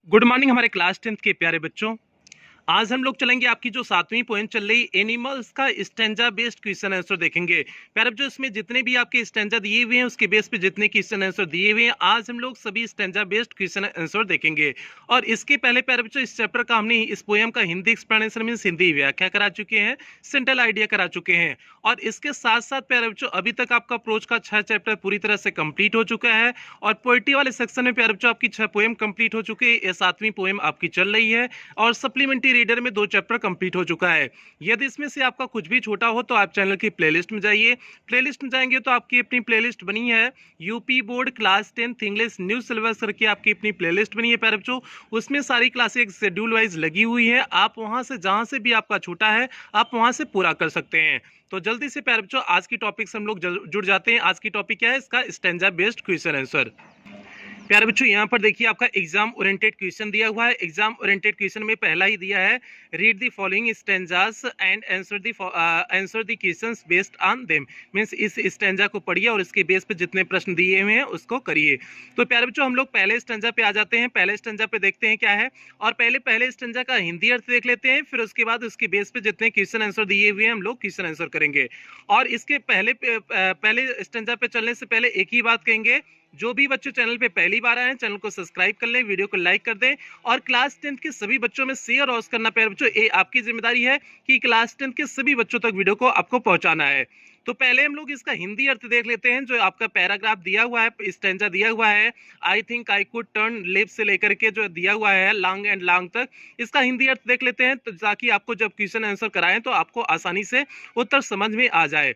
Good morning हमारे class 10th के प्यारे बच्चों। आज हम लोग चलेंगे आपकी जो 7वीं पोएम चल रही एनिमल्स का स्टैंजा बेस्ड क्वेश्चन आंसर देखेंगे। प्यारे बच्चों, इसमें जितने भी आपके स्टैंजा दिए हुए हैं उसके बेस पे जितने क्वेश्चन आंसर दिए हुए हैं आज हम लोग सभी स्टैंजा बेस्ड क्वेश्चन आंसर देखेंगे। और इसके पहले प्यारे बच्चों इस चैप्टर का हमने इस पोएम का हिंदी एक्सप्लेनेशन मींस हिंदी व्याख्या करा चुके हैं, सेंट्रल आइडिया करा चुके हैं। और इसके साथ साथ प्यारे बच्चों अभी तक आपका अप्रोच का 6 चैप्टर पूरी तरह से कंप्लीट हो चुका है। और पोएट्री वाले सेक्शन में प्यारे बच्चों आपकी 6 पोएम कंप्लीट हो चुके हैं, ये 7वीं पोएम आपकी चल रही है। और सप्लीमेंट्री रीडर में 2 चैप्टर कंप्लीट हो चुका है। यदि इसमें से आपका कुछ भी छोटा हो तो आप चैनल की प्लेलिस्ट में जाइए। प्लेलिस्ट में जाएंगे तो आपकी अपनी प्लेलिस्ट बनी है, UP board class 10 English new syllabus करके आपकी अपनी प्लेलिस्ट बनी है प्यारे बच्चों। उसमें सारी क्लासें एक शेड्यूल वाइज लगी हुई है, आप वहां से जहां से भी आपका छूटा है आप वहां से पूरा कर सकते हैं। तो जल्दी से प्यारे बच्चों आज की टॉपिक से हम लोग जुड़ जाते हैं। आज की टॉपिक क्या है? इसका स्टैंजा बेस्ड क्वेश्चन आंसर। प्यारे बच्चों यहाँ पर देखिए आपका एग्जाम ओरिएंटेड क्वेश्चन दिया हुआ है। एग्जाम ओरिएंटेड क्वेश्चन में पहला ही दिया है, read the following stanzas and answer the questions based on them. Means इस स्टैंजा को पढ़िए और इसके बेस पे जितने प्रश्न दिए हुए हैं उसको करिए। तो प्यारे बच्चों हम लोग पहले स्टैंजा पे आ जाते हैं। पहले स्टैंजा पे देखते हैं क्या है, और पहले स्टैंजा का हिंदी अर्थ देख लेते हैं, फिर उसके बाद उसके बेस पे जितने क्वेश्चन आंसर दिए हुए हैं हम लोग क्वेश्चन आंसर करेंगे। और इसके पहले स्टैंजा पे चलने से पहले एक ही बात कहेंगे, जो भी बच्चे चैनल पे पहली बार आए हैं चैनल को सब्सक्राइब कर लें, वीडियो को लाइक कर दें और क्लास 10 के सभी बच्चों में शेयर और करना प्यारे बच्चों ये आपकी जिम्मेदारी है कि क्लास 10 के सभी बच्चों तक वीडियो को आपको पहुंचाना है। तो पहले हम लोग इसका हिंदी अर्थ देख लेते हैं। जो आपका पैराग्राफ दिया हुआ है, स्टैंजा दिया हुआ है, I think I could turn left से लेकर के जो दिया हुआ है लॉन्ग एंड लॉन्ग तक, इसका हिंदी अर्थ देख लेते हैं तो ताकि आपको जब क्वेश्चन आंसर कराएं तो आपको आसानी से उत्तर समझ में आ जाए।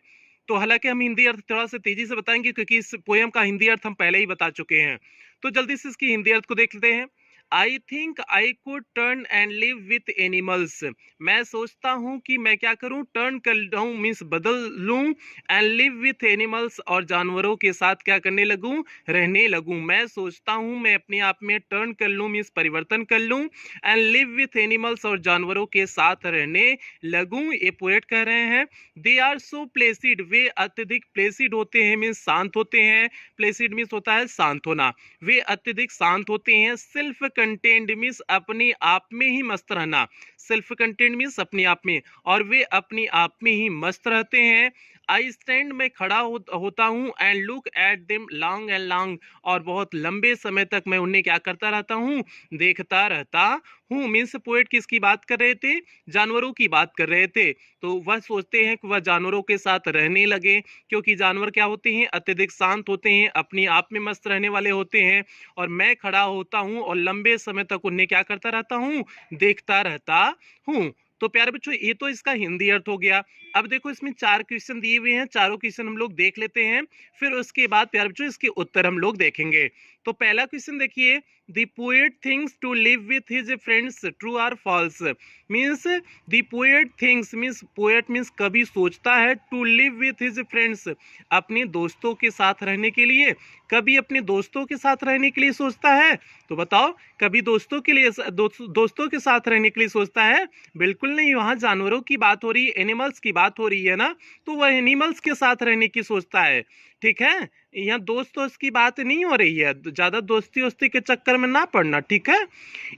तो हालांकि हम हिंदी अर्थ थोड़ा सा तेजी से बताएंगे क्योंकि इस पोएम का हिंदी अर्थ हम पहले ही बता चुके हैं। तो जल्दी से इसकी हिंदी अर्थ को देख लेते हैं। I think I could turn and live with animals. मैं सोचता हूँ कि मैं क्या करूँ, टर्न कर लूँ मीन्स बदल लूँ, एंड लिव विथ एनिमल्स और जानवरों के साथ क्या करने लगूँ, रहने लगूँ। मैं सोचता हूँ मैं अपने आप में टर्न कर लूँ मीन्स परिवर्तन कर लूँ, एंड लिव विथ एनिमल्स और जानवरों के साथ रहने लगूँ। ये पोएट कह रहे हैं। दे आर सो प्लेसिड, वे अत्यधिक प्लेसिड होते हैं मीन्स शांत होते हैं। प्लेसिड मीन्स होता है शांत होना। वे अत्यधिक शांत होते हैं। सेल्फ कंटेंड मीन्स अपने आप में ही मस्त रहना। सेल्फ कंटेंड मीन्स अपने आप में, और वे अपने आप में ही मस्त रहते हैं। आई स्टैंड में खड़ा होता हूँ, and look at them long and long और बहुत लंबे समय तक मैं उन्हें क्या करता रहता हूँ, देखता रहता हूँ। मीन्स पोएट किसकी बात कर रहे थे, जानवरों की बात कर रहे थे। तो वह सोचते हैं कि वह जानवरों के साथ रहने लगे, क्योंकि जानवर क्या होते हैं, अत्यधिक शांत होते हैं, अपने आप में मस्त रहने वाले होते हैं। और मैं खड़ा होता हूँ और लंबे समय तक उन्हें क्या करता रहता हूँ, देखता रहता हूँ। तो प्यारे बच्चों ये तो इसका हिंदी अर्थ हो गया। अब देखो इसमें 4 क्वेश्चन दिए हुए हैं, चारों क्वेश्चन हम लोग देख लेते हैं, फिर उसके बाद प्यारे बच्चों इसके उत्तर हम लोग देखेंगे। तो पहला क्वेश्चन देखिए, the poet thinks to live with his friends, true और false. Means the poet thinks means poet means कभी सोचता है, to live with his friends अपने दोस्तों के साथ रहने के लिए, कभी अपने दोस्तों के साथ रहने के लिए सोचता है। तो बताओ कभी दोस्तों के लिए दोस्तों के साथ रहने के लिए सोचता है? बिल्कुल नहीं, वहां जानवरों की बात हो रही है, एनिमल्स की बात हो रही है ना, तो वह एनिमल्स के साथ रहने की सोचता है। ठीक है, यहाँ दोस्त की बात नहीं हो रही है, ज्यादा दोस्ती के चक्कर में ना पड़ना। ठीक है,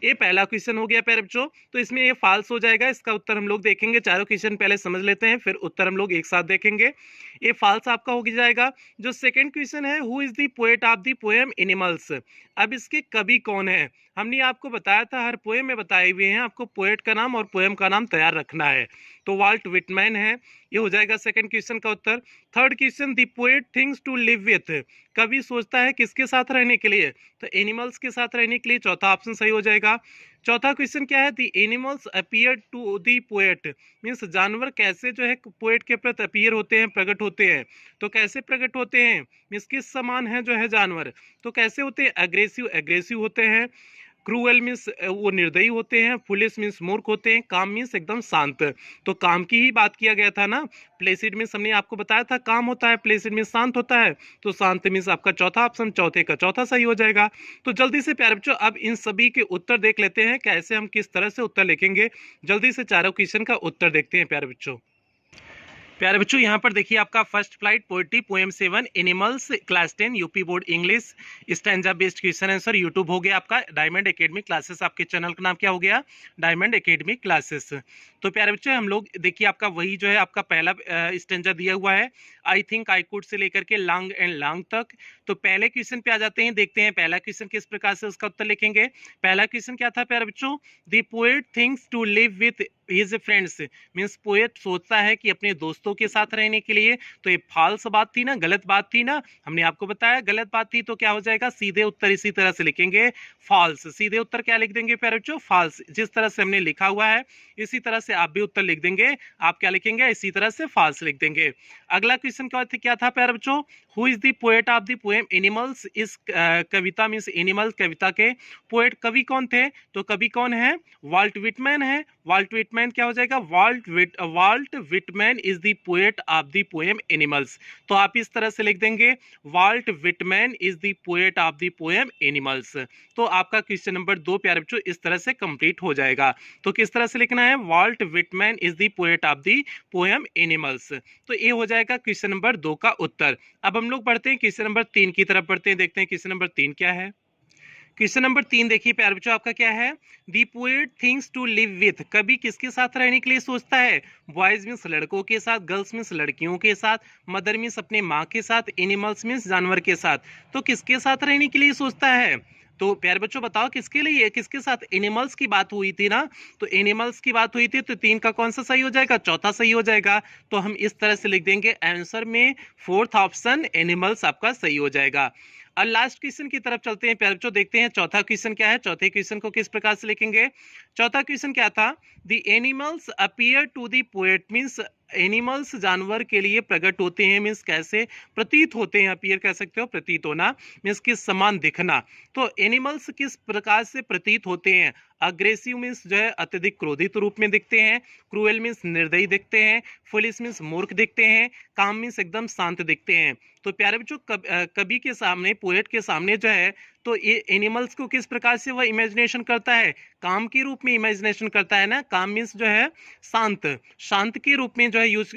ये पहला क्वेश्चन हो गया प्यारे बच्चों। तो इसमें ये फॉल्स हो जाएगा, इसका उत्तर हम लोग देखेंगे। चारों क्वेश्चन पहले समझ लेते हैं, फिर उत्तर हम लोग एक साथ देखेंगे। ये फॉल्स आपका हो जाएगा। जो सेकंड क्वेश्चन है, who is the poet of the poem animals. अब इसके कवि कौन है, हमने आपको बताया था, हर पोएम में बताए हुए हैं, आपको पोएट का नाम और पोएम का नाम तैयार रखना है। तो वाल्ट विटमैन है, ये हो जाएगा सेकंड क्वेश्चन का उत्तर। Third question, the poet thinks to live with, कवि सोचता है किसके साथ रहने के लिए, तो एनिमल्स के साथ रहने के लिए, चौथा ऑप्शन सही हो जाएगा। चौथा क्वेश्चन क्या है, the animals appear to the poet, means जानवर कैसे जो है पोएट के प्रति अपीयर होते हैं, प्रकट होते हैं। तो कैसे प्रकट होते हैं, मीन्स किस समान है जो है जानवर, तो कैसे होते हैं, एग्रेसिव होते हैं। क्रूअल मीन्स वो निर्दयी होते हैं। फुलिश मीन्स मूर्ख होते हैं। काम मीन्स एकदम शांत। तो काम की ही बात किया गया था ना। प्लेसिड मीन्स हमने आपको बताया था काम होता है, प्लेसिड मीन्स शांत होता है, तो शांत मीन्स आपका चौथा ऑप्शन, चौथे का चौथा सही हो जाएगा। तो जल्दी से प्यारे बच्चों अब इन सभी के उत्तर देख लेते हैं, कैसे हम किस तरह से उत्तर लिखेंगे। जल्दी से चारों क्वेश्चन का उत्तर देखते हैं प्यारे बच्चों। प्यारे बच्चों यहाँ पर देखिए आपका first flight poetry poem 7 animals class 10 UP board English stanza based question answer YouTube हो गया आपका डायमंड एकेडमी क्लासेस। आपके चैनल का नाम क्या हो गया? Diamond academy classes. तो प्यारे बच्चों हम लोग देखिए आपका वही जो है आपका पहला स्टैंजा दिया हुआ है I think I could say लेकर के लॉन्ग एंड लॉन्ग तक। तो पहले क्वेश्चन पे आ जाते हैं, देखते हैं पहला क्वेश्चन किस प्रकार से उसका उत्तर लिखेंगे। पहला क्वेश्चन क्या था प्यारे बच्चों? The poet thinks to live with his friends, means poet सोचता है कि अपने दोस्तों के साथ रहने के लिए। तो ये फाल्स बात थी ना, गलत बात थी ना, हमने आपको बताया गलत बात थी। तो क्या हो जाएगा? सीधे उत्तर इसी तरह से लिखेंगे फॉल्स। सीधे उत्तर क्या लिख देंगे प्यारे बच्चों? फॉल्स। जिस तरह से हमने लिखा हुआ है इसी तरह से आप भी उत्तर लिख देंगे। आप क्या लिखेंगे? इसी तरह से फॉल्स लिख देंगे। अगला क्वेश्चन क्या था प्यारे बच्चों? Who is the poet of the poem animals? इस कविता मीन्स एनिमल कविता के पोएट कवि कौन थे? तो कवि कौन है? वाल्ट विटमैन है। वाल्ट विटमैन क्या हो जाएगा? Walt Whitman is the poet of the poem animals. तो आप इस तरह से लिख देंगे Walt Whitman is the poet of the poem animals. तो आपका क्वेश्चन नंबर 2 प्यारे बच्चों इस तरह से कंप्लीट हो जाएगा। तो किस तरह से लिखना है? Walt Whitman is the poet of the poem animals. तो ये हो जाएगा क्वेश्चन नंबर 2 का उत्तर। अब हम लोग बढ़ते हैं क्वेश्चन नंबर 3 की तरफ बढ़ते हैं, देखते हैं क्वेश्चन नंबर 3 क्या है। क्वेश्चन नंबर 3 देखिए प्यारे बच्चों आपका क्या है? The poet things to live with, कवि किसके साथ रहने के लिए सोचता है? बॉयज मीन्स लड़कों के साथ, गर्ल्स मीन्स लड़कियों के साथ, मदर मीन्स अपने माँ के साथ, एनिमल्स मीन्स जानवर के साथ। तो किसके साथ रहने के लिए सोचता है? तो प्यारे बच्चों बताओ किसके लिए, किसके साथ? एनिमल्स की बात हुई थी ना, तो एनिमल्स की बात हुई थी। तो 3 का कौन सा सही हो जाएगा? चौथा सही हो जाएगा। तो हम इस तरह से लिख देंगे आंसर में 4th ऑप्शन एनिमल्स आपका सही हो जाएगा। अब लास्ट क्वेश्चन की तरफ चलते हैं प्यारे बच्चों, देखते हैं चौथा क्वेश्चन क्या है। चौथे क्वेश्चन को किस प्रकार से लिखेंगे? चौथा क्वेश्चन क्या था? The animals appear to the poet, means animals जानवर के लिए प्रकट होते हैं, मीन्स कैसे प्रतीत होते हैं? अपीयर कह सकते हो, प्रतीत होना मीन्स किस समान दिखना। तो एनिमल्स किस प्रकार से प्रतीत होते हैं? अग्रेसिव मीन्स जो है अत्यधिक क्रोधित रूप में दिखते हैं, क्रूएल मीन्स निर्दयी दिखते हैं, फुलिश मीन्स मूर्ख दिखते हैं, काम मीन्स एकदम शांत दिखते हैं। तो प्यारे बच्चों कवि के सामने, पोएट के सामने जो है तो ये एनिमल्स को किस प्रकार से वह इमेजिनेशन करता है? काम के रूप में इमेजिनेशन करता है ना। काम मीन्स जो है शांत, शांत के रूप में जो है यूज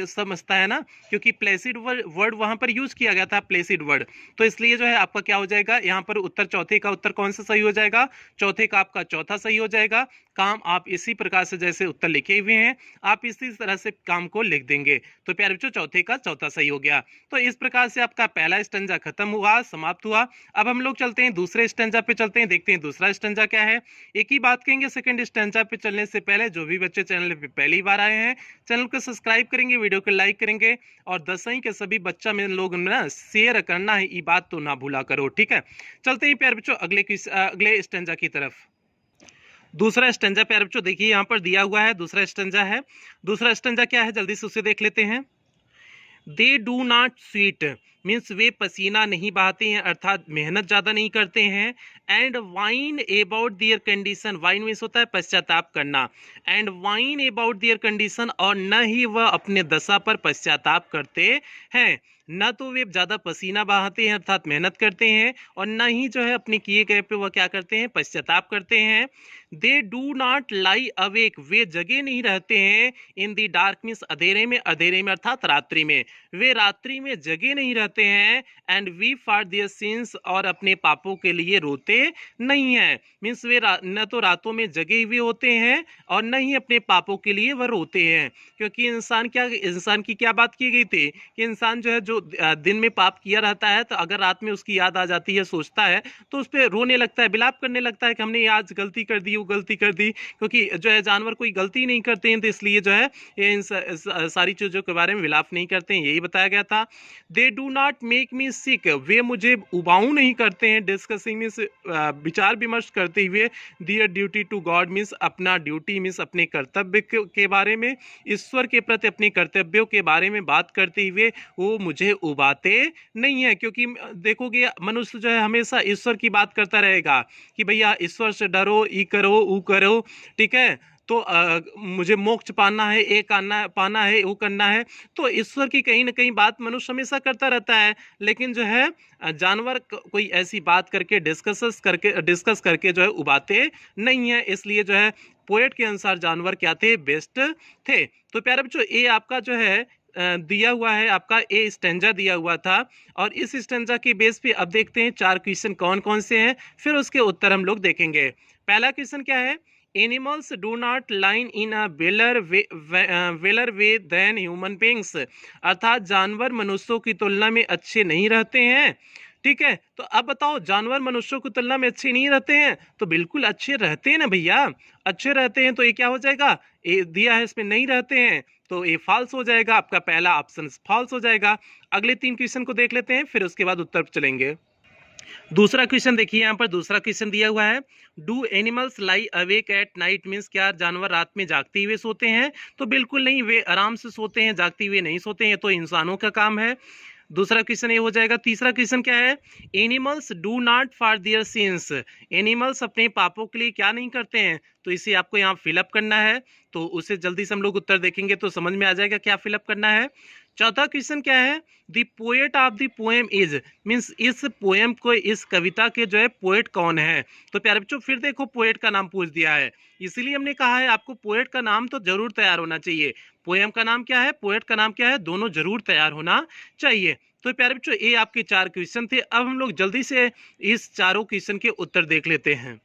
समझता है ना, क्योंकि प्लेसिड वर्ड वहां पर यूज किया गया था, प्लेसिड वर्ड। तो इसलिए जो है आपका क्या हो जाएगा यहाँ पर उत्तर? चौथे का उत्तर कौन सा सही हो जाएगा? चौथे का आपका चौथा सही हो जाएगा। काम आप इसी प्रकार से जैसे उत्तर लिखे हुए हैं आप इसी तरह से काम को लिख देंगे। तो प्यारे बच्चों चौथे का चौथा सही हो गया। तो इस प्रकार से आपका पहला स्टैंजा खत्म हुआ, समाप्त हुआ। अब हम लोग चलते हैं दूसरे स्टैंजा पे, चलते हैं, देखते हैं दूसरा स्टैंजा क्या है। एक ही बात कहेंगे सेकंड स्टैंजा पे चलने से पहले, जो भी बच्चे चैनल पे पहली बार आए हैं चैनल को सब्सक्राइब करेंगे, वीडियो को लाइक करेंगे, और 10वीं के सभी बच्चा में लोग ना शेयर करना है, ये बात तो ना भूला करो, ठीक है। चलते हैं प्यारे बच्चों अगले स्टैंजा की तरफ। दूसरा स्टैंजा प्यारे बच्चों देखिए यहाँ पर दिया हुआ है, दूसरा स्टैंजा है। दूसरा स्टैंजा क्या है जल्दी से उसे देख लेते हैं। They do not sweat, means वे पसीना नहीं बहाते हैं, अर्थात मेहनत ज्यादा नहीं करते हैं। And whine about their condition, whine means होता है पश्चाताप करना। And whine about their condition, और न ही वह अपने दशा पर पश्चाताप करते हैं। न तो वे ज्यादा पसीना बहाते हैं अर्थात मेहनत करते हैं, और न ही जो है अपने किए गए पे वह क्या करते हैं? पश्चाताप करते हैं। They do not lie awake, वे जगे नहीं रहते हैं। इन दी डार्क मीन्स अंधेरे में, अंधेरे में अर्थात रात्रि में, वे रात्रि में जगे नहीं रहते हैं। And weep for their sins, और अपने पापों के लिए रोते नहीं हैं। मीन्स वे न तो रातों में जगे हुए होते हैं और न ही अपने पापों के लिए वह रोते हैं। क्योंकि इंसान की क्या बात की गई थी कि इंसान जो है जो दिन में पाप किया रहता है, तो अगर रात में उसकी याद आ जाती है, सोचता है, तो उस पर रोने लगता है, विलाप करने लगता है कि हमने आज गलती कर दी, वो गलती कर दी। क्योंकि जो है जानवर कोई गलती नहीं करते हैं, तो इसलिए जो है ये इन सारी चीजों के बारे में विलाप नहीं करते हैं, यही बताया गया था। They do not make me sick, वे मुझे उबाऊ नहीं करते हैं। डिस्कसिंग मीन्स विचार विमर्श करते हुए, दियर ड्यूटी टू गॉड मीन्स अपना ड्यूटी मीन्स अपने कर्तव्य के बारे में, ईश्वर के प्रति अपने कर्तव्यों के बारे में बात करते हुए वो मुझे उबाते नहीं है। क्योंकि देखोगे मनुष्य जो है हमेशा ईश्वर की बात करता रहेगा कि भैया ईश्वर से डरो, ई करो, ऊ करो, ठीक है। तो मुझे मोक्ष पाना है, ये पाना है, वो करना है। तो ईश्वर की कहीं ना कहीं बात मनुष्य हमेशा करता रहता है, लेकिन जो है जानवर कोई ऐसी बात करके डिस्कस करके जो है उबाते नहीं है। इसलिए जो है पोएट के अनुसार जानवर क्या थे? बेस्ट थे। तो प्यारे बच्चों ए आपका जो है दिया हुआ है, आपका ए स्टेंजा दिया हुआ था और इस स्टेंजा के बेस पे अब देखते हैं 4 क्वेश्चन कौन कौन से हैं, फिर उसके उत्तर हम लोग देखेंगे। पहला क्वेश्चन क्या है, animals do not line in a वेलर वे देन ह्यूमन बींग्स, अर्थात जानवर मनुष्यों की तुलना में अच्छे नहीं रहते हैं। ठीक है, तो अब बताओ जानवर मनुष्यों की तुलना में अच्छे नहीं रहते हैं, तो बिल्कुल अच्छे रहते हैं ना भैया, अच्छे रहते हैं। तो ये क्या हो जाएगा, ए दिया है इसमें नहीं रहते हैं, तो ये फॉल्स हो जाएगा, आपका पहला ऑप्शन फॉल्स हो जाएगा। अगले 3 क्वेश्चन को देख लेते हैं, फिर उसके बाद उत्तर चलेंगे। दूसरा क्वेश्चन देखिए, यहाँ पर दूसरा क्वेश्चन दिया हुआ है, do animals lie awake at night, means क्या जानवर रात में जागते हुए सोते हैं, तो बिल्कुल नहीं, वे आराम से सोते हैं, जागते हुए नहीं सोते हैं, तो इंसानों का काम है। दूसरा क्वेश्चन ये हो जाएगा। तीसरा क्वेश्चन क्या है, animals do not for their since, animals अपने पापों के लिए क्या नहीं करते हैं, तो इसे आपको यहाँ फिलअप करना है, तो उसे जल्दी से हम लोग उत्तर देखेंगे तो समझ में आ जाएगा क्या फिलअप करना है। चौथा क्वेश्चन क्या है, the poet of the poem is, means इस पोएम को, इस कविता के जो है पोएट कौन है, तो प्यारे बच्चों फिर देखो पोएट का नाम पूछ दिया है, इसीलिए हमने कहा है आपको पोएट का नाम तो जरूर तैयार होना चाहिए। पोएम का नाम क्या है, पोएट का नाम क्या है, दोनों जरूर तैयार होना चाहिए। तो प्यारे बच्चों ये आपके 4 क्वेश्चन थे। अब हम लोग जल्दी से इस चारों क्वेश्चन के उत्तर देख लेते हैं।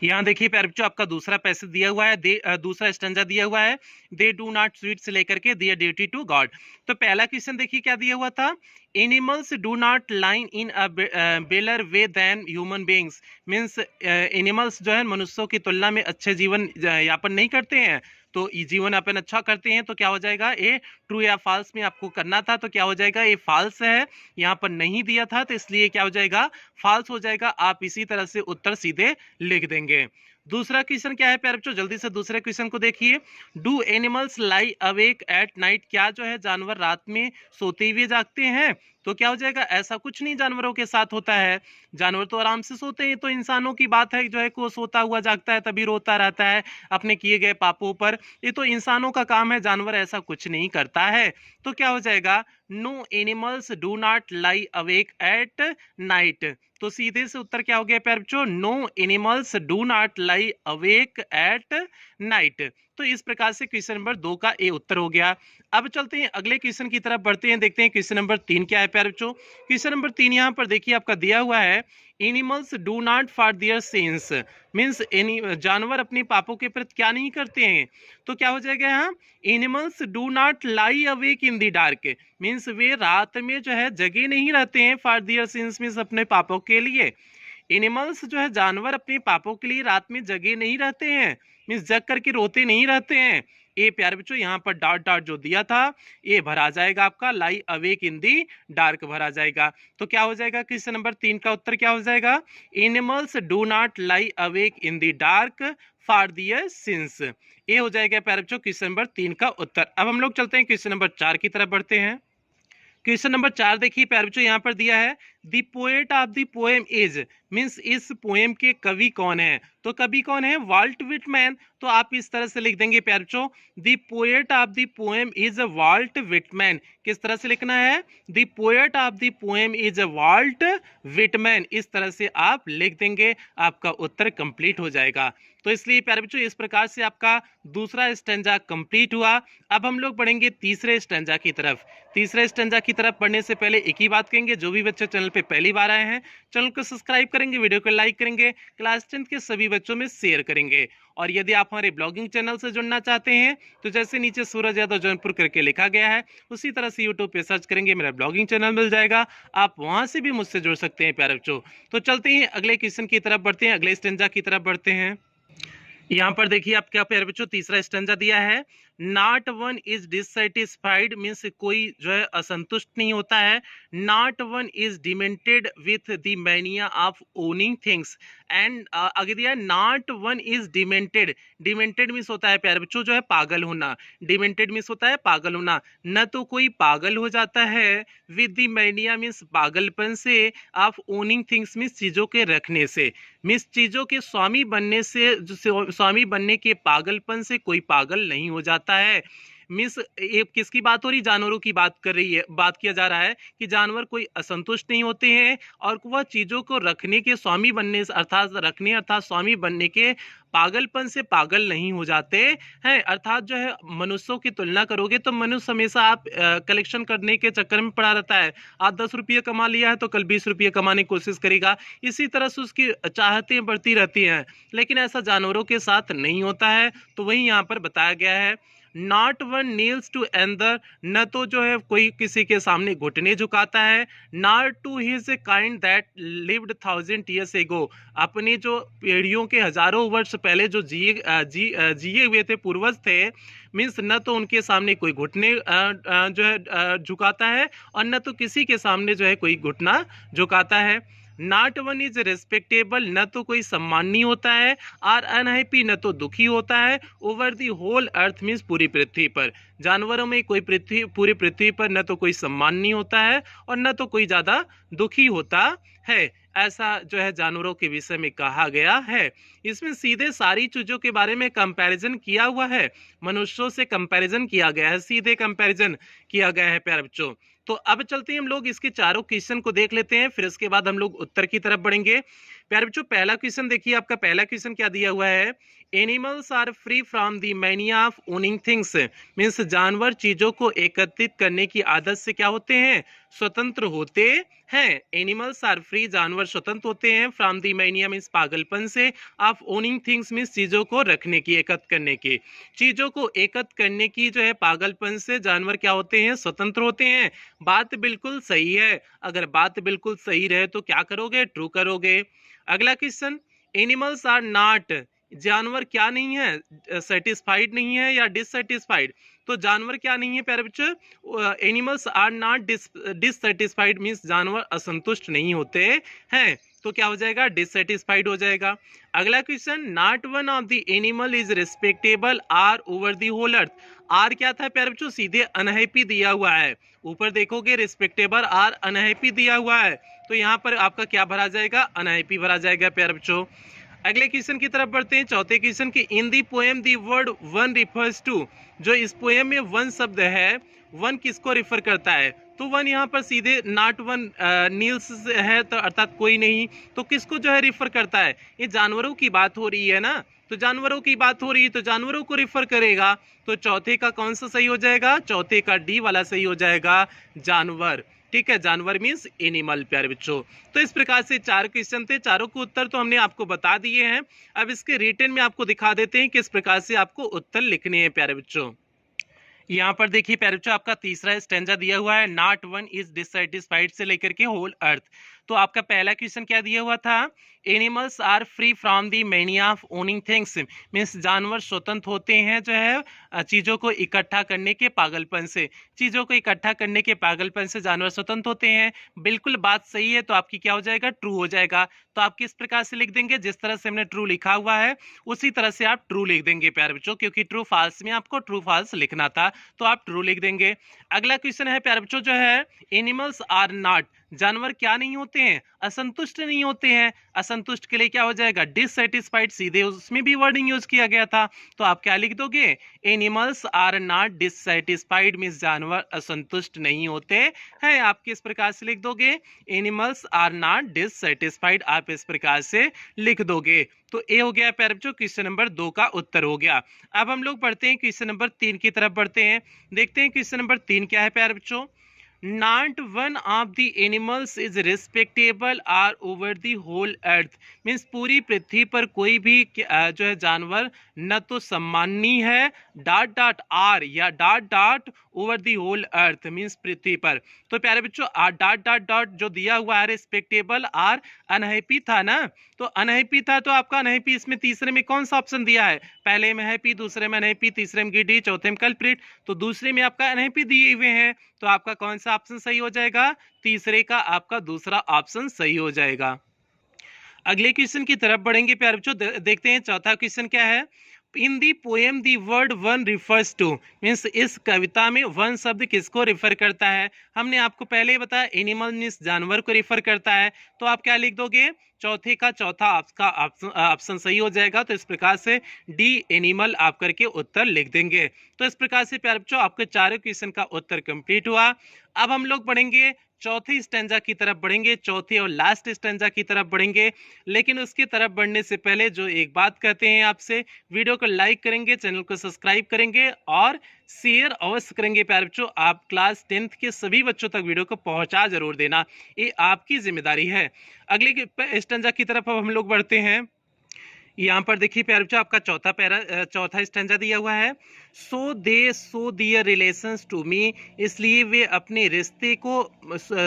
यहाँ देखिए प्यारे बच्चों, आपका दूसरा पैसेज दिया हुआ है, दूसरा स्टेंजा दिया हुआ है, दे डू नॉट स्वीट से लेकर के देयर ड्यूटी टू गॉड। तो पहला क्वेश्चन देखिए क्या दिया हुआ था, animals do not line in a better way than human beings, means animals जो है मनुष्यों की तुलना में अच्छे जीवन यापन नहीं करते हैं, तो जीवन यापन अच्छा करते हैं, तो क्या हो जाएगा, ये ट्रू या फॉल्स में आपको करना था, तो क्या हो जाएगा, ये फॉल्स है, यहाँ पर नहीं दिया था, तो इसलिए क्या हो जाएगा, फॉल्स हो जाएगा। आप इसी तरह से उत्तर सीधे लिख देंगे। दूसरा क्वेश्चन क्या है प्यारे बच्चों, जल्दी से दूसरे क्वेश्चन को देखिए, do animals lie awake at night, क्या जो है जानवर रात में सोते हुए जागते हैं, तो क्या हो जाएगा, ऐसा कुछ नहीं जानवरों के साथ होता है, जानवर तो आराम से सोते हैं, तो इंसानों की बात है जो है को सोता हुआ जागता है तभी रोता रहता है अपने किए गए पापों पर, ये तो इंसानों का काम है, जानवर ऐसा कुछ नहीं करता है, तो क्या हो जाएगा, no animals do not lie awake at night. तो सीधे से उत्तर क्या हो गया प्यारे बच्चों, no animals do not lie awake at night. तो इस प्रकार से क्वेश्चन नंबर 2 का ए उत्तर हो गया। अब चलते हैं अगले क्वेश्चन की तरफ बढ़ते हैं, देखते हैं क्वेश्चन नंबर 3 क्या है प्यारे बच्चों। क्वेश्चन नंबर 3 यहाँ पर देखिए आपका दिया हुआ है, animals do not for their since, means जानवर अपने पापों के प्रति क्या नहीं करते हैं, तो क्या हो जाएगा यहाँ, animals do not lie awake in the dark, means वे रात में जो है जगे नहीं रहते हैं, फॉर देयर सिंस मीन्स अपने पापों के लिए, एनिमल्स जो है जानवर अपने पापों के लिए रात में जगे नहीं रहते हैं, मीन्स जग करके रोते नहीं रहते हैं। ए प्यारे बच्चों यहाँ पर डॉट डॉट जो दिया था ये भरा जाएगा, आपका लाई अवेक इन दी डार्क भरा जाएगा। तो क्या हो जाएगा, क्वेश्चन नंबर 3 का उत्तर क्या हो जाएगा, animals do not lie awake in the dark for their sins, ये हो जाएगा प्यारे बच्चों क्वेश्चन नंबर 3 का उत्तर। अब हम लोग चलते हैं क्वेश्चन नंबर 4 की तरफ बढ़ते हैं। क्वेश्चन नंबर 4 देखिए प्यारे बच्चों, यहाँ पर दिया है, the poet of the poem is, means इस पोएम के कवि कौन है, तो कवि कौन है, वाल्ट विटमैन। तो आप इस तरह से लिख देंगे प्यारे बच्चों, the poet of the poem is Walt Whitman. किस तरह से लिखना है, the poet of the poem is Walt Whitman, इस तरह से आप लिख देंगे, आपका उत्तर कंप्लीट हो जाएगा। तो इसलिए प्यारे बच्चों इस प्रकार से आपका दूसरा स्टेंजा कंप्लीट हुआ। अब हम लोग बढ़ेंगे तीसरे स्टेंजा की तरफ। तीसरे स्टेंजा की तरफ बढ़ने से पहले एक ही बात कहेंगे, जो भी बच्चे चैनल पे पहली बार आए हैं चैनल को सब्सक्राइब करेंगे, वीडियो को लाइक करेंगे, क्लास 10 के सभी बच्चों में शेयर करेंगे। और यदि आप हमारे ब्लॉगिंग चैनल से जुड़ना चाहते हैं तो जैसे नीचे सूरज यादव जौनपुर करके लिखा गया है उसी तरह से यूट्यूब पे सर्च करेंगे, मेरा ब्लॉगिंग चैनल मिल जाएगा, आप वहां से भी मुझसे जुड़ सकते हैं प्यारे बच्चों। तो चलते हैं अगले क्वेश्चन की तरफ बढ़ते हैं, अगले स्टेंजा की तरफ बढ़ते हैं। यहाँ पर देखिए आप क्या प्यारे बच्चों तीसरा स्टेंजा दिया है, not one is dissatisfied, means कोई जो है असंतुष्ट नहीं होता है, not one is demented with the mania of owning things, and आगे दिया not one is demented, demented means होता है प्यारे बच्चों जो है पागल होना, डिमेंटेड मीन्स होता है पागल होना, न तो कोई पागल हो जाता है विद द मैनिया मीन्स पागलपन से, ऑफ ओनिंग थिंग्स मीन्स चीजों के रखने से, मीन्स चीजों के स्वामी बनने से, स्वामी बनने के पागलपन से कोई पागल नहीं हो जाता है। मीन्स ये किसकी बात हो रही, जानवरों की बात कर रही है, बात किया जा रहा है कि जानवर कोई असंतुष्ट नहीं होते हैं और वह चीजों को रखने के स्वामी बनने अर्थात स्वामी बनने के पागलपन से पागल नहीं हो जाते हैं। अर्थात जो है मनुष्यों की तुलना करोगे तो मनुष्य हमेशा आप कलेक्शन करने के चक्कर में पड़ा रहता है। आज 10 रुपये कमा लिया है तो कल 20 रुपये कमाने की कोशिश करेगा, इसी तरह से उसकी चाहतें बढ़ती रहती हैं। लेकिन ऐसा जानवरों के साथ नहीं होता है। तो वही यहाँ पर बताया गया है, नॉट वन नील्स टू एंदर, न तो जो है कोई किसी के सामने घुटने झुकाता है, not to his kind that lived 1000 years ago, अपने जो पीढ़ियों के हजारों वर्ष पहले जो जिए हुए थे, पूर्वज थे, मीन्स न तो उनके सामने कोई घुटने जो है झुकाता है और न तो किसी के सामने जो है कोई घुटना झुकाता है। नॉट वन इज रिस्पेक्टेबल, न तो कोई सम्मानी होता है, और अनहैप्पी, न तो दुखी होता है, over the whole earth means पूरी पृथ्वी पर। जानवरों में पूरी पृथ्वी पर न तो कोई सम्मानी होता है और न तो कोई ज्यादा दुखी होता है। ऐसा जो है जानवरों के विषय में कहा गया है। इसमें सीधे सारी चीजों के बारे में कंपैरिजन किया हुआ है, मनुष्यों से कंपैरिजन किया गया है, सीधे कंपैरिजन किया गया है प्यारे बच्चों। तो अब चलते हैं हम लोग इसके चारों क्वेश्चन को देख लेते हैं, फिर इसके बाद हम लोग उत्तर की तरफ बढ़ेंगे। प्यारे बच्चों पहला क्वेश्चन देखिए, आपका पहला क्वेश्चन क्या दिया हुआ है, animals are free from the mania of owning things, means जानवर चीजों को एकत्रित करने की आदत से क्या होते हैं, स्वतंत्र होते हैं। एनिमल्स आर फ्री, जानवर स्वतंत्र होते हैं, फ्रॉम द मैनिया मीन्स पागलपन से, ऑफ ओनिंग थिंग्स मीन्स चीजों को रखने की, एकत्र करने की, चीजों को एकत्र करने की जो है पागलपन से जानवर क्या होते हैं, स्वतंत्र होते हैं। बात बिल्कुल सही है, अगर बात बिल्कुल सही रहे तो क्या करोगे, ट्रू करोगे। अगला क्वेश्चन, एनिमल्स आर नॉट, जानवर क्या नहीं है, सेटिस्फाइड नहीं है या डिससेटिस्फाइड, तो जानवर क्या नहीं है प्यारे बच्चों, animals are not dissatisfied means जानवर असंतुष्ट नहीं होते हैं, तो क्या हो जाएगा, डिससेटिस्फाइड हो जाएगा। अगला question, not one of the animal is respectable are over the whole earth, आर क्या था प्यारे बच्चों, सीधे अनहैप्पी दिया हुआ है, ऊपर देखोगे रिस्पेक्टेबल आर अनहैप्पी दिया हुआ है, तो यहाँ पर आपका क्या भरा जाएगा, अनहैप्पी भरा जाएगा प्यारे बच्चों। अगले क्वेश्चन की तरफ बढ़ते हैं, चौथे क्वेश्चन की, in the poem the word one refers to, जो इस पोएम में वन शब्द है, वन किसको रिफर करता है, तो वन यहाँ पर सीधे नॉट वन नील्स है, तो अर्थात कोई नहीं, तो किसको जो है रिफर करता है, ये जानवरों की बात हो रही है ना, तो जानवरों की बात हो रही है तो जानवरों को रिफर करेगा, तो चौथे का कौन सा सही हो जाएगा, चौथे का डी वाला सही हो जाएगा, जानवर। ठीक है, जानवर मीन्स एनिमल प्यारे बच्चों। तो इस प्रकार से चार क्वेश्चन थे, चारों के उत्तर तो हमने आपको बता दिए हैं। अब इसके रिटन में आपको दिखा देते हैं किस प्रकार से आपको उत्तर लिखने हैं प्यारे बच्चों। यहाँ पर देखिए प्यारे बच्चों, आपका तीसरा स्टेंजा दिया हुआ है, नॉट वन इज डिससेटिस्फाइड से लेकर के होल अर्थ। तो आपका पहला क्वेश्चन क्या दिया हुआ था, animals are free from the mania of owning things, means जानवर स्वतंत्र होते हैं जो है चीजों को इकट्ठा करने के पागलपन से, चीजों को इकट्ठा करने के पागलपन से जानवर स्वतंत्र होते हैं। बिल्कुल बात सही है, तो आपकी क्या हो जाएगा, ट्रू हो जाएगा। तो आप किस प्रकार से लिख देंगे, जिस तरह से हमने ट्रू लिखा हुआ है उसी तरह से आप ट्रू लिख देंगे प्यारे बच्चों, क्योंकि ट्रू फॉल्स में आपको ट्रू फॉल्स लिखना था, तो आप ट्रू लिख देंगे। अगला क्वेश्चन है प्यारे बच्चों जो है, एनिमल्स आर नॉट, जानवर क्या नहीं होते हैं, असंतुष्ट नहीं होते हैं। असंतुष्ट के लिए क्या हो जाएगा, डिससेटिस्फाइड, सीधे उसमें भी वर्डिंग यूज किया गया था, तो आप क्या लिख दोगे, animals are not dissatisfied means जानवर असंतुष्ट नहीं होते हैं। आप किस प्रकार से लिख दोगे, एनिमल्स आर नॉट डिससेटिस्फाइड, आप इस प्रकार से लिख दोगे। तो ए हो गया प्यारे बच्चों, क्वेश्चन नंबर 2 का उत्तर हो गया। अब हम लोग पढ़ते हैं क्वेश्चन नंबर 3 की तरफ बढ़ते हैं, देखते हैं क्वेश्चन नंबर 3 क्या है प्यारे बच्चों। Not one of the animals is respectable or over the whole earth, means पूरी पृथ्वी पर कोई भी जो है जानवर न तो सम्मानी है, डॉट डॉट आर या dot dot over the whole earth means पृथ्वी पर। तो प्यारे बच्चों डॉट डॉट डॉट जो दिया हुआ है रिस्पेक्टेबल आर अनहैप्पी था ना, तो अनहैप्पी था, तो आपका अनहैप्पी इसमें तीसरे में कौन सा ऑप्शन दिया है, पहले में हैप्पी, दूसरे में अनहैप्पी, तीसरे में गिडी, चौथे में कल्प्रिट, तो दूसरे में आपका अनहैप्पी दिए हुए हैं, तो आपका कौन सा ऑप्शन सही हो जाएगा, तीसरे का आपका दूसरा ऑप्शन सही हो जाएगा। अगले क्वेश्चन की तरफ बढ़ेंगे प्यारे बच्चों, देखते हैं चौथा क्वेश्चन क्या है। In the poem the word one refers to, means इस कविता में वन शब्द किसको रिफर करता है? हमने आपको पहले ही बताया एनिमल मीन्स जानवर को रिफर करता है। तो आप क्या लिख दोगे? चौथे का चौथा आपका ऑप्शन सही हो जाएगा। तो इस प्रकार से डी एनिमल आप करके उत्तर लिख देंगे। तो इस प्रकार से प्यारे बच्चों आपके चारों क्वेश्चन का उत्तर कंप्लीट हुआ। अब हम लोग बढ़ेंगे चौथी स्टैंजा की तरफ बढ़ेंगे, चौथी और लास्ट स्टैंजा की तरफ बढ़ेंगे। लेकिन उसकी तरफ बढ़ने से पहले जो एक बात कहते हैं आपसे, वीडियो को लाइक करेंगे, चैनल को सब्सक्राइब करेंगे और शेयर अवश्य करेंगे प्यारे बच्चों। आप क्लास 10th के सभी बच्चों तक वीडियो को पहुंचा जरूर देना, ये आपकी जिम्मेदारी है। अगली स्टैंजा की तरफ अब हम लोग बढ़ते हैं। यहाँ पर देखिए प्यारे बच्चों आपका चौथा स्टैंजा दिया हुआ है। सो दे सो दियर रिलेशंस टू मी, इसलिए वे अपने रिश्ते को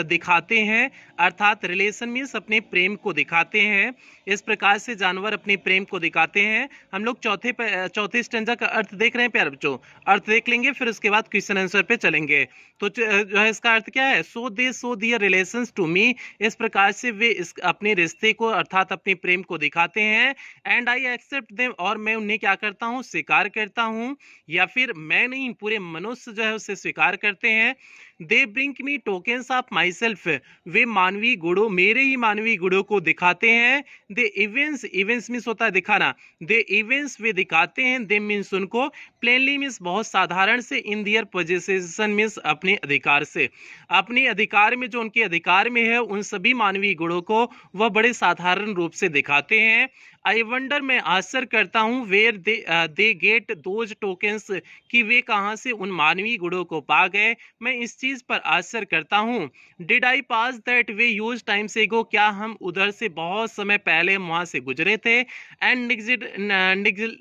दिखाते हैं, अर्थात रिलेशन मीन्स अपने प्रेम को दिखाते हैं। इस प्रकार से जानवर अपने प्रेम को दिखाते हैं। हम लोग चौथे स्टैंजा का अर्थ देख रहे हैं प्यारे बच्चों, अर्थ देख लेंगे फिर उसके बाद क्वेश्चन आंसर पे चलेंगे। तो जो है इसका अर्थ क्या है? सो दे सो दियर रिलेशंस टू मी, इस प्रकार से वे अपने रिश्ते को अर्थात अपने प्रेम को दिखाते हैं। एंड आई एक्सेप्ट देम, और मैं उन्हें क्या करता हूँ? स्वीकार करता हूँ, या फिर मैं नहीं पूरे मनुष्य जो है उसे स्वीकार करते हैं। They bring me tokens of myself, वे मानवीय गुणों, मेरे ही मानवीय गुणों को दिखाते हैं। दे इवेंट्स, इवेंट्स मीन्स होता है दिखाना, दे इवेंट्स वे दिखाते हैं। दे मीन्स उनको, प्लेनली मीन्स बहुत साधारण से, इन दियर पोजेशन मीन्स अपने अधिकार से, अपने अधिकार में जो उनके अधिकार में है उन सभी मानवीय गुणों को वह बड़े साधारण रूप से दिखाते हैं। आई वंडर, मैं आश्चर्य करता हूँ, where they get those tokens, कि वे कहाँ से उन मानवीय गुणों को पा गए, मैं इस चीज पर आश्चर्य करता हूँ। Did I pass that way use time से गो, क्या हम उधर से बहुत समय पहले वहां से गुजरे थे। एंड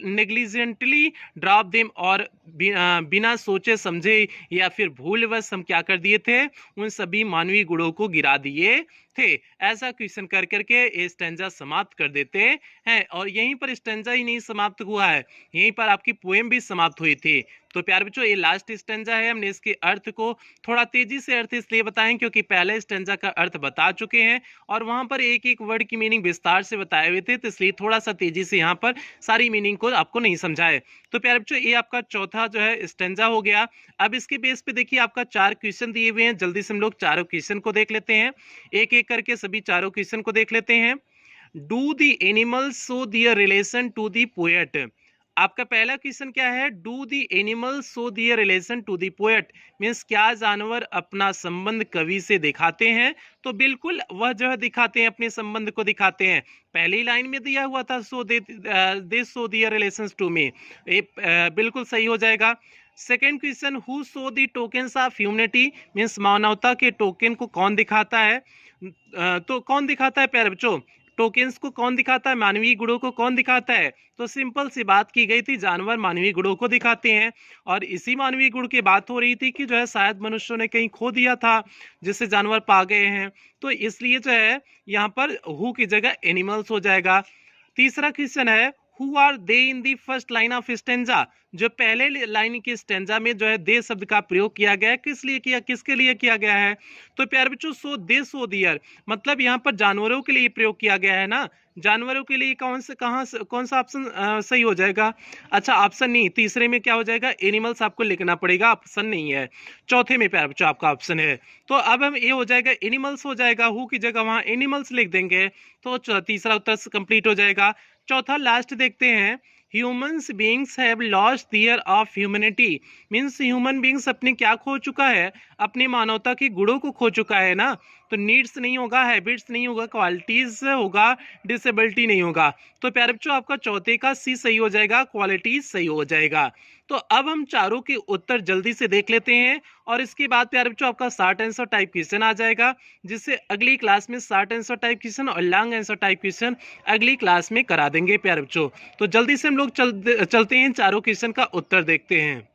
नेग्लिजेंटली ड्रॉप देम, और बिना सोचे समझे या फिर भूलवश हम क्या कर दिए थे? उन सभी मानवीय गुणों को गिरा दिए थे। ऐसा क्वेश्चन कर करके ये स्टैंजा समाप्त कर देते हैं। और यहीं पर स्टैंजा ही नहीं समाप्त हुआ है, यहीं पर आपकी पोएम भी समाप्त हुई थी। तो प्यारे बच्चों ये लास्ट स्टैंजा है। हमने इसके अर्थ को थोड़ा तेजी से अर्थ इसलिए बताएं क्योंकि पहले स्टैंजा का अर्थ बता चुके हैं और वहां पर एक एक वर्ड की मीनिंग विस्तार से बताए हुए थे, तो इसलिए थोड़ा सा तेजी से यहाँ पर सारी मीनिंग को आपको नहीं समझाए। तो प्यारे बच्चों ये आपका चौथा जो है स्टैंजा हो गया। अब इसके बेस पे देखिए आपका 4 क्वेश्चन दिए हुए हैं, जल्दी से हम लोग चारों क्वेश्चन को देख लेते हैं, एक एक करके सभी चारों क्वेश्चन को देख लेते हैं। Do the animals show their relation to the poet, आपका पहला क्वेश्चन क्या है? Do the animals show their relation to the poet, means क्या जानवर अपना संबंध कवि से दिखाते हैं? तो बिल्कुल वह जो है दिखाते हैं, अपने संबंध को दिखाते हैं। पहली लाइन में दिया हुआ था so they show their relations to me, बिल्कुल सही हो जाएगा। Second question, who show the tokens of humanity, means मानवता के टोकन को कौन दिखाता है? तो कौन दिखाता है प्यारे बच्चों? टोकन्स को कौन दिखाता है? मानवीय गुणों को कौन दिखाता है? तो सिंपल सी बात की गई थी, जानवर मानवीय गुणों को दिखाते हैं। और इसी मानवीय गुण की बात हो रही थी कि जो है शायद मनुष्यों ने कहीं खो दिया था जिससे जानवर पा गए हैं, तो इसलिए जो है यहाँ पर हु की जगह एनिमल्स हो जाएगा। तीसरा क्वेश्चन है, who are they in the first line of stanza, जो पहले लाइन की स्टेंजा में जो है दे शब्द का प्रयोग किया गया है, किस लिए किया, किसके लिए किया गया है? तो प्यारे बच्चों सो दे सो दियर, मतलब यहाँ पर जानवरों के लिए प्रयोग किया गया है ना, जानवरों के लिए कौन सा ऑप्शन सही हो जाएगा? अच्छा ऑप्शन नहीं, तीसरे में क्या हो जाएगा? एनिमल्स आपको लिखना पड़ेगा, ऑप्शन नहीं है। चौथे में प्यारे बच्चों आपका ऑप्शन है, तो अब हम ये हो जाएगा एनिमल्स हो जाएगा, हु की जगह वहां एनिमल्स लिख देंगे, तो तीसरा उत्तर कंप्लीट हो जाएगा। चौथा लास्ट देखते हैं, humans beings have lost their of humanity, means human beings अपने क्या खो चुका है? अपनी मानवता के गुणों को खो चुका है ना। तो नीड्स नहीं होगा, हैबिट्स नहीं होगा, क्वालिटीज होगा, डिसेबिलिटी नहीं होगा। तो प्यारे बच्चों आपका चौथे का सी सही हो जाएगा, क्वालिटीज सही हो जाएगा। तो अब हम चारों के उत्तर जल्दी से देख लेते हैं और इसके बाद प्यारे बच्चों आपका शॉर्ट आंसर टाइप क्वेश्चन आ जाएगा, जिससे अगली क्लास में शॉर्ट आंसर टाइप क्वेश्चन और लॉन्ग आंसर टाइप क्वेश्चन अगली क्लास में करा देंगे प्यारे बच्चों। तो जल्दी से हम लोग चलते हैं, चारों क्वेश्चन का उत्तर देखते हैं।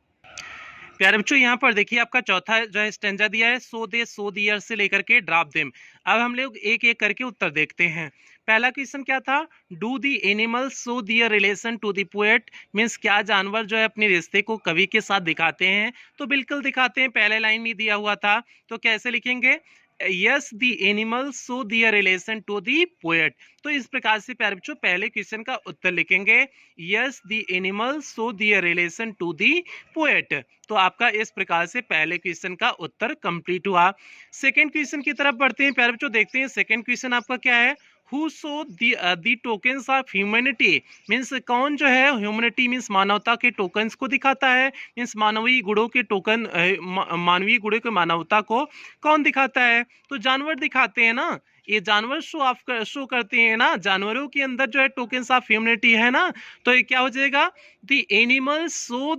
प्यारे बच्चों यहाँ पर देखिए आपका चौथा जो है स्टेंजा दिया है, सो दे सो दियर से लेकर के ड्रॉप देम। अब हम लोग एक एक करके उत्तर देखते हैं। पहला क्वेश्चन क्या था? Do the animals show their relation to the poet, means क्या जानवर जो है अपने रिश्ते को कवि के साथ दिखाते हैं? तो बिल्कुल दिखाते हैं, पहले लाइन में दिया हुआ था। तो कैसे लिखेंगे? Yes the animal show their relation to the poet. तो इस प्रकार से प्यारे बच्चों पहले क्वेश्चन का उत्तर लिखेंगे, yes the animal show their relation to the poet. तो आपका इस प्रकार से पहले क्वेश्चन का उत्तर कंप्लीट हुआ। सेकंड क्वेश्चन की तरफ बढ़ते हैं प्यारे बच्चों, देखते हैं सेकंड क्वेश्चन आपका क्या है। Who show the tokens of humanity, means कौन जो है ह्यूमैनिटी मीन्स मानवता के टोकन्स को दिखाता है, मीन्स मानवीय गुणों के टोकन, मानवीय गुणों के मानवता को कौन दिखाता है। तो जानवर दिखाते हैं ना, ये जानवर शो करते हैं ना, जानवरों के अंदर जो है टोकन्स ऑफ ह्यूमैनिटी है ना। तो ये क्या हो जाएगा, the animal show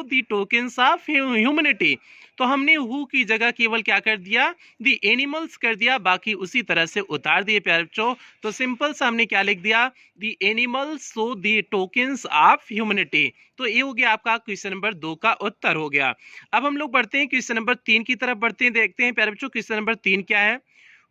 the tokens of humanity. तो हमने हु की जगह केवल क्या कर दिया, द एनिमल्स कर दिया, बाकी उसी तरह से उतार दिए प्यारे बच्चों। तो सिंपल सा हमने क्या लिख दिया, the animals show the tokens of humanity. तो ये हो गया आपका क्वेश्चन नंबर 2 का उत्तर हो गया। अब हम लोग बढ़ते हैं क्वेश्चन नंबर 3 की तरफ बढ़ते हैं, देखते हैं प्यारे बच्चों क्वेश्चन नंबर 3 क्या है।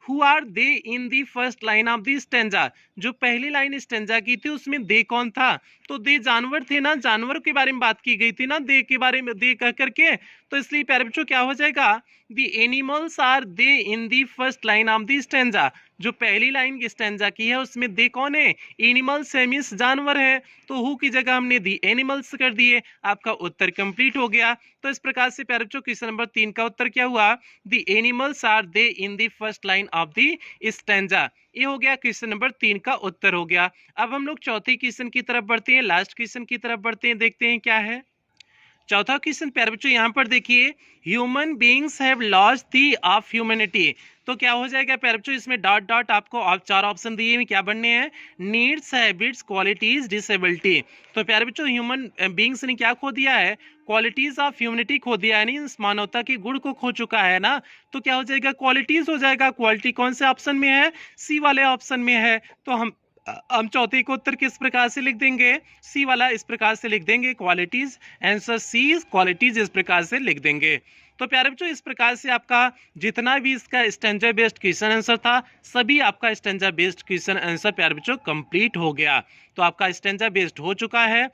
Who are they in the first line of the stanza? जो पहली लाइन स्टेंजा की थी उसमें दे कौन था, तो दे जानवर थे ना, जानवर के बारे में बात की गई थी ना, दे के बारे में दे कह करके। तो इसलिए प्यारे बच्चों क्या हो जाएगा, the animals are they in the first line of the stanza. जो पहली लाइन स्टेंजा की है उसमें दे कौन है, एनिमल्स है, मीन्स जानवर है। तो हु की जगह हमने दी एनिमल्स कर दिए, आपका उत्तर कंप्लीट हो गया। तो इस प्रकार से प्यारे बच्चों क्वेश्चन नंबर 3 का उत्तर क्या हुआ, the animals are they in the first line of the stanza. ये हो गया क्वेश्चन नंबर 3 का उत्तर हो गया। अब हम लोग चौथे क्वेश्चन की तरफ बढ़ते हैं, लास्ट क्वेश्चन की तरफ बढ़ते हैं, देखते हैं क्या है चौथा क्वेश्चन प्यारे बच्चों। यहाँ पर देखिए, human beings have lost the of humanity. तो क्या हो जाएगा प्यारे बच्चों, इसमें डॉट डॉट आपको चार ऑप्शन दिए हैं, क्या बनने हैं, नीड्स, हैबिट्स, क्वालिटीज, डिसेबिलिटी। तो प्यारे बच्चों ह्यूमन बीइंग्स ने क्या खो दिया है, क्वालिटीज ऑफ ह्यूमैनिटी खो दिया है, नहीं मानवता के गुण को खो चुका है ना। तो क्या हो जाएगा, क्वालिटीज हो जाएगा। क्वालिटी कौन से ऑप्शन में है, सी वाले ऑप्शन में है। तो हम चौथे को उत्तर किस प्रकार से लिख देंगे, सी वाला इस प्रकार से लिख देंगे, क्वालिटीज, आंसर सी क्वालिटीज इस प्रकार से लिख देंगे। तो प्यारे बच्चों इस प्रकार से आपका जितना भी इसका स्टैंजा बेस्ड क्वेश्चन आंसर था, सभी आपका स्टैंजा बेस्ड क्वेश्चन आंसर प्यारे बच्चों कंप्लीट हो गया। तो आपका स्टैंजा बेस्ड हो चुका है।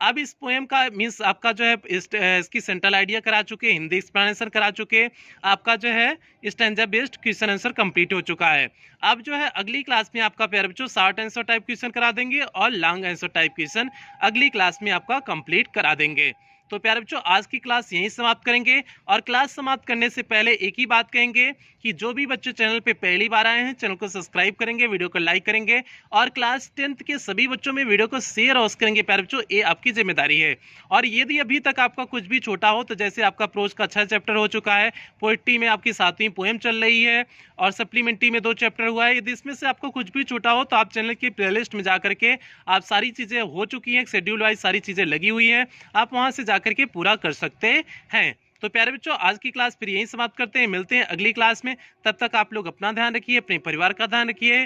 अब इस पोएम का मीन्स आपका जो है इसकी सेंट्रल आइडिया करा चुके, हिंदी एक्सप्लेनेशन करा चुके, आपका जो है stanza based question answer complete हो चुका है। अब जो है अगली क्लास में आपका प्यारे बच्चों शॉर्ट आंसर टाइप क्वेश्चन करा देंगे और लॉन्ग आंसर टाइप क्वेश्चन अगली क्लास में आपका कंप्लीट करा देंगे। तो प्यारे बच्चों आज की क्लास यहीं समाप्त करेंगे, और क्लास समाप्त करने से पहले एक ही बात कहेंगे कि जो भी बच्चे चैनल पे पहली बार आए हैं चैनल को सब्सक्राइब करेंगे, वीडियो को लाइक करेंगे, और क्लास 10th के सभी बच्चों में वीडियो को शेयर और करेंगे प्यारे बच्चों, ये आपकी जिम्मेदारी है। और यदि अभी तक आपका कुछ भी छोटा हो, तो जैसे आपका प्रोज का 6 चैप्टर हो चुका है, पोएट्री में आपकी 7वीं पोएम चल रही है, और सप्लीमेंट्री में 2 चैप्टर हुआ है, यदि इसमें से आपको कुछ भी छोटा हो तो आप चैनल की प्लेलिस्ट में जाकर के आप सारी चीजें हो चुकी हैं, शेड्यूल वाइज सारी चीजें लगी हुई हैं, आप वहां से जाकर के पूरा कर सकते हैं। तो प्यारे बच्चों आज की क्लास फिर यहीं समाप्त करते हैं, मिलते हैं अगली क्लास में। तब तक आप लोग अपना ध्यान रखिए, अपने परिवार का ध्यान रखिए।